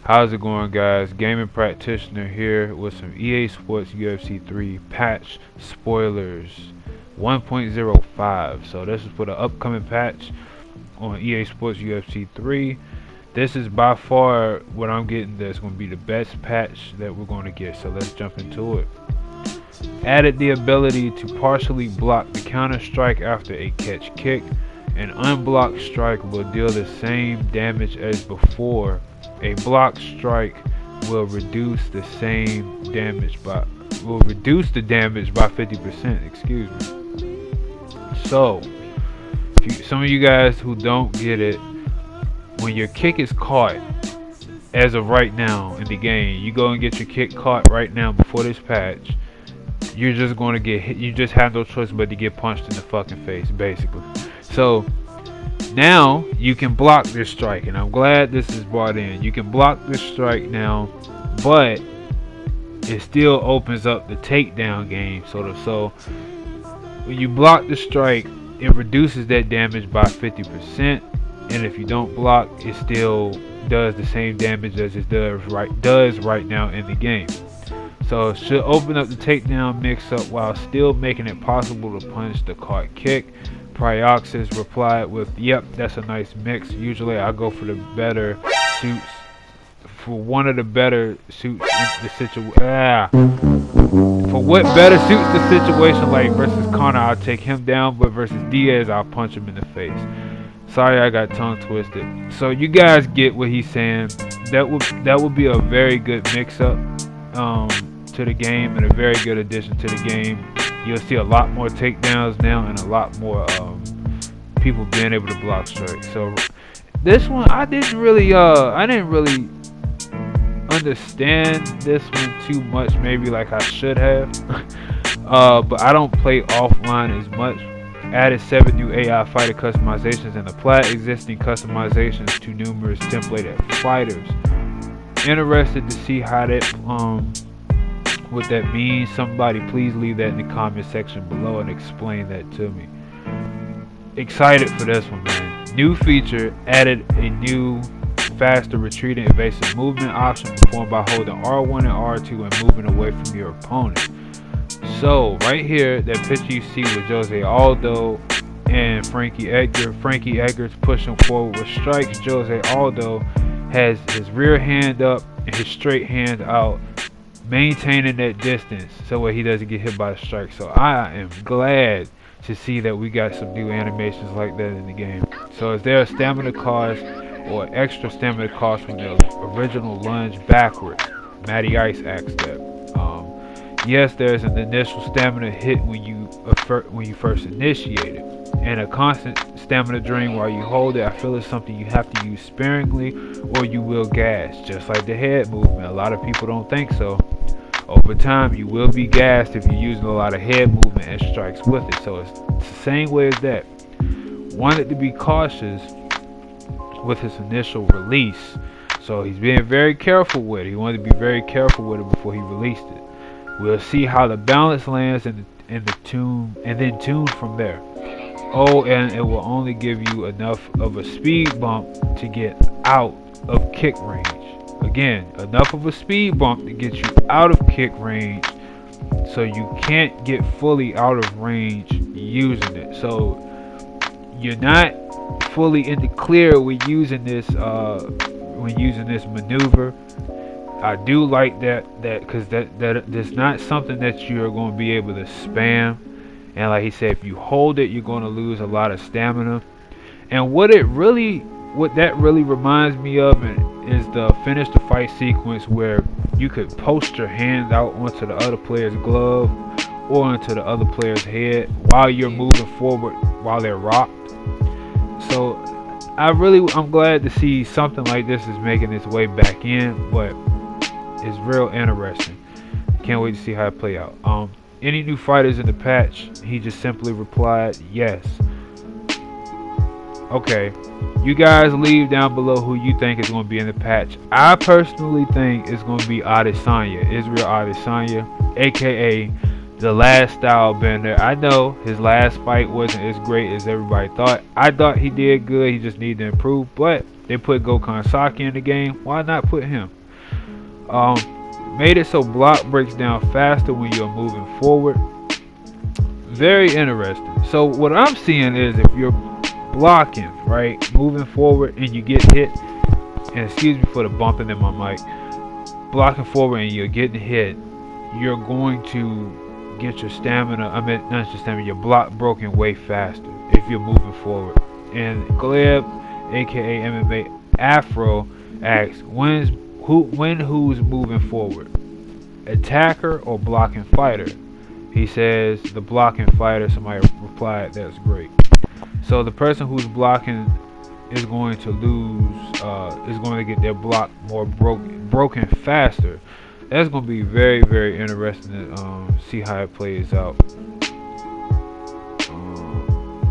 How's it going, guys? Gaming Practitioner here with some EA Sports UFC 3 patch spoilers 1.05. So this is for the upcoming patch on EA Sports UFC 3. This is by far what I'm getting that's going to be the best patch that we're going to get. So let's jump into it. Added the ability to partially block the counter strike after a catch kick. An unblocked strike will deal the same damage as before. A blocked strike will reduce the damage by 50%. Excuse me. So, some of you guys who don't get it, when your kick is caught, as of right now in the game, you go and get your kick caught right now before this patch. You're just going to get hit. You just have no choice but to get punched in the fucking face, basically. So now you can block this strike, and I'm glad this is brought in. You can block this strike now, but it still opens up the takedown game. So when you block the strike, it reduces that damage by 50%, and if you don't block, it still does the same damage as it does right now in the game. So it should open up the takedown mix-up while still making it possible to punch the caught kick. Prioxis replied with, "Yep, that's a nice mix. Usually I go for the better suits. For one of the better suits in the situation. For what better suits the situation, like versus Conor, I'll take him down, but versus Diaz, I'll punch him in the face." Sorry, I got tongue twisted. So you guys get what he's saying. That would be a very good mix-up to the game, and a very good addition to the game. You'll see a lot more takedowns now, and a lot more people being able to block strikes. So this one, I didn't really understand this one too much, maybe like I should have. But I don't play offline as much. Added 7 new AI fighter customizations and applied existing customizations to numerous templated fighters. Interested to see how that what that means. Somebody please leave that in the comment section below and explain that to me. Excited for this one, man. New feature added a new faster retreating evasive movement option performed by holding R1 and R2 and moving away from your opponent. So right here, that picture you see with Jose Aldo and Frankie Edgar. Frankie Edgar's pushing forward with strikes. Jose Aldo has his rear hand up and his straight hand out, maintaining that distance so he doesn't get hit by the strike. So I am glad to see that we got some new animations like that in the game. So is there a stamina cost or extra stamina cost from the original lunge backwards? Matty Ice asked that. Yes, there's an initial stamina hit when you first initiate it, and a constant stamina drain while you hold it. I feel it's something you have to use sparingly or you will gas, just like the head movement. A lot of people don't think so. Over time, you will be gassed if you're using a lot of head movement and strikes with it. So it's the same way as that. Wanted to be cautious with his initial release, so he's being very careful with it. He wanted to be very careful with it before he released it. We'll see how the balance lands and then tune from there. Oh, and it will only give you enough of a speed bump to get out of kick range. Again, enough of a speed bump to get you out of kick range, so you can't get fully out of range using it. So you're not fully in the clear when using this maneuver. I do like that because that's not something that you're going to be able to spam. And like he said, if you hold it, you're going to lose a lot of stamina. And what that really reminds me of is the finish the fight sequence where you could post your hands out onto the other player's glove or onto the other player's head while you're moving forward while they're rocked. So I'm glad to see something like this is making its way back in, but it's real interesting. Can't wait to see how it play out. Any new fighters in the patch? He just simply replied, yes. Okay, you guys leave down below who you think is going to be in the patch. I personally think it's going to be Adesanya, Israel Adesanya, aka the last style bender. I know his last fight wasn't as great as everybody thought. I thought he did good. He just needed to improve. But they put Gokhan Saki in the game. Why not put him? Made it so block breaks down faster when you're moving forward. Very interesting. So what I'm seeing is if you're blocking, right, moving forward, and you get hit, and excuse me for the bumping in my mic, blocking forward and you're getting hit, you're going to get your stamina, not your stamina, your block broken way faster if you're moving forward. And Gleb, aka MMA Afro, asks, who's moving forward, attacker or blocking fighter? He says the blocking fighter. Somebody replied, that's great. So the person who's blocking is going to lose, is going to get their block more broken faster. That's going to be very, very interesting to see how it plays out.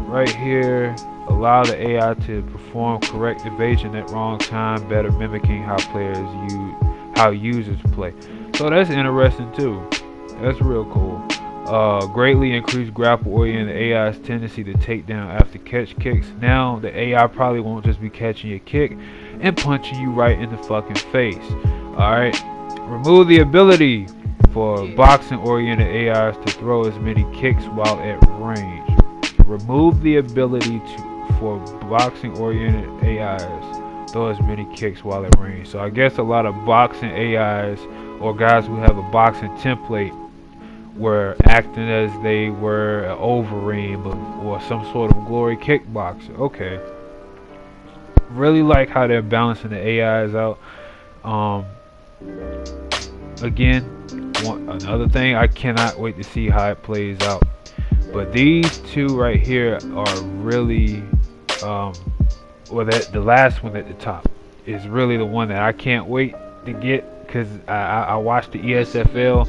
Right here, allow the AI to perform correct evasion at wrong time, better mimicking how users play. So that's interesting too. That's real cool. Greatly increased grapple-oriented AI's tendency to take down after catch kicks. Now the AI probably won't just be catching your kick and punching you right in the fucking face. Alright. Remove the ability for boxing-oriented AIs to throw as many kicks while at range. Remove the ability for boxing-oriented AIs throw as many kicks while at range. So I guess a lot of boxing AIs or guys who have a boxing template were acting as they were an Overeem or some sort of glory kickboxer. Okay. Really like how they're balancing the AIs out. Again, another thing, I cannot wait to see how it plays out. But these two right here are really, the last one at the top is really the one that I can't wait to get, because I watched the ESFL,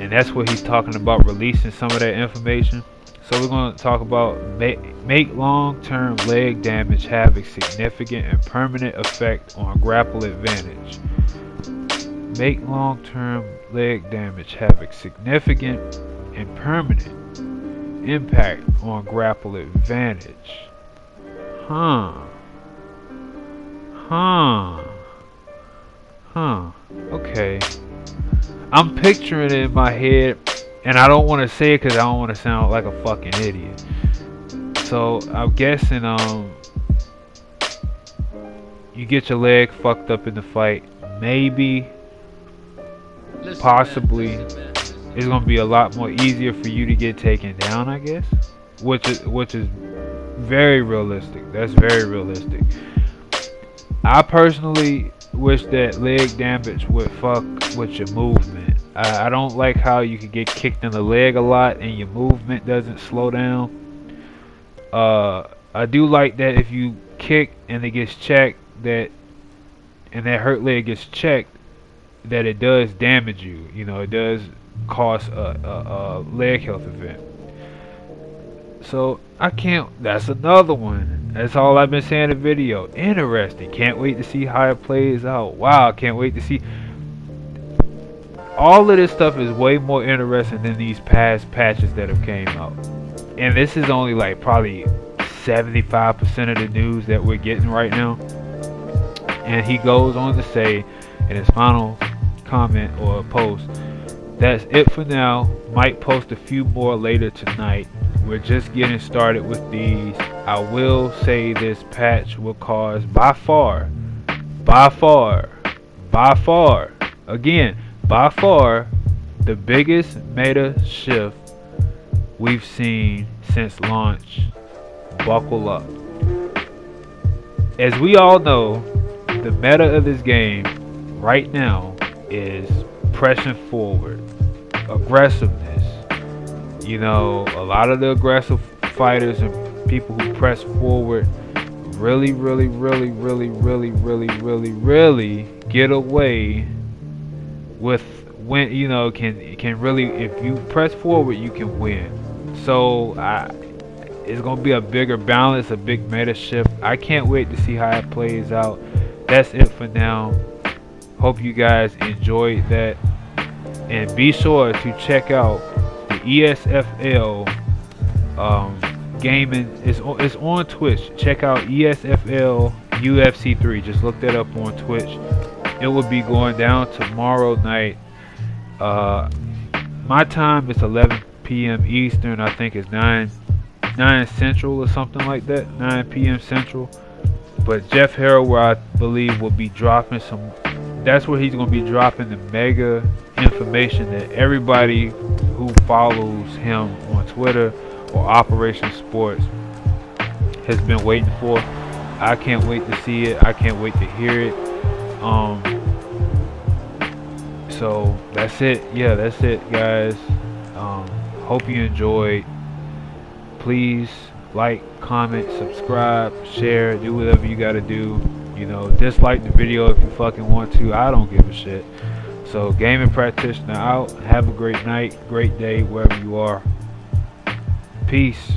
and that's what he's talking about, releasing some of that information. So we're going to talk about make long-term leg damage have a significant and permanent effect on grapple advantage. Make long-term leg damage have a significant and permanent impact on grapple advantage. Okay. I'm picturing it in my head, and I don't want to say it because I don't want to sound like a fucking idiot. So I'm guessing you get your leg fucked up in the fight. Maybe, possibly, it's gonna be a lot more easier for you to get taken down, I guess. Which is very realistic. That's very realistic. I personally wish that leg damage would fuck with your movement. I don't like how you can get kicked in the leg a lot and your movement doesn't slow down. I do like that if you kick and it gets checked, and that hurt leg gets checked, that it does damage you. You know, it does cause a leg health event. So that's another one. That's all I've been saying in the video. Interesting. Can't wait to see how it plays out. Wow, can't wait to see. All of this stuff is way more interesting than these past patches that have came out. And this is only like probably 75% of the news that we're getting right now. And he goes on to say in his final comment or post, that's it for now. Might post a few more later tonight. We're just getting started with these. I will say this patch will cause by far, again, by far, the biggest meta shift we've seen since launch. Buckle up. As we all know, the meta of this game right now is pressing forward, aggressiveness. You know, a lot of the aggressive fighters and people who press forward really get away with can really, if you press forward, you can win. So it's gonna be a bigger balance, a big meta shift. I can't wait to see how it plays out. That's it for now. Hope you guys enjoyed that, and be sure to check out the ESFL gaming. It's on Twitch. Check out ESFL UFC 3. Just look that up on Twitch. It will be going down tomorrow night. My time is 11 p.m. Eastern. I think it's 9 Central or something like that. 9 p.m. Central. But Jeff Harrell, where I believe will be dropping some. That's where he's going to be dropping the mega information that everybody who follows him on Twitter or Operation Sports has been waiting for. I can't wait to see it. I can't wait to hear it. So that's it. Yeah, that's it, guys. Hope you enjoyed. Please like, comment, subscribe, share, do whatever you gotta do. You know, dislike the video if you fucking want to. I don't give a shit. So, Gaming Practitioner out. Have a great night, great day, wherever you are. Peace.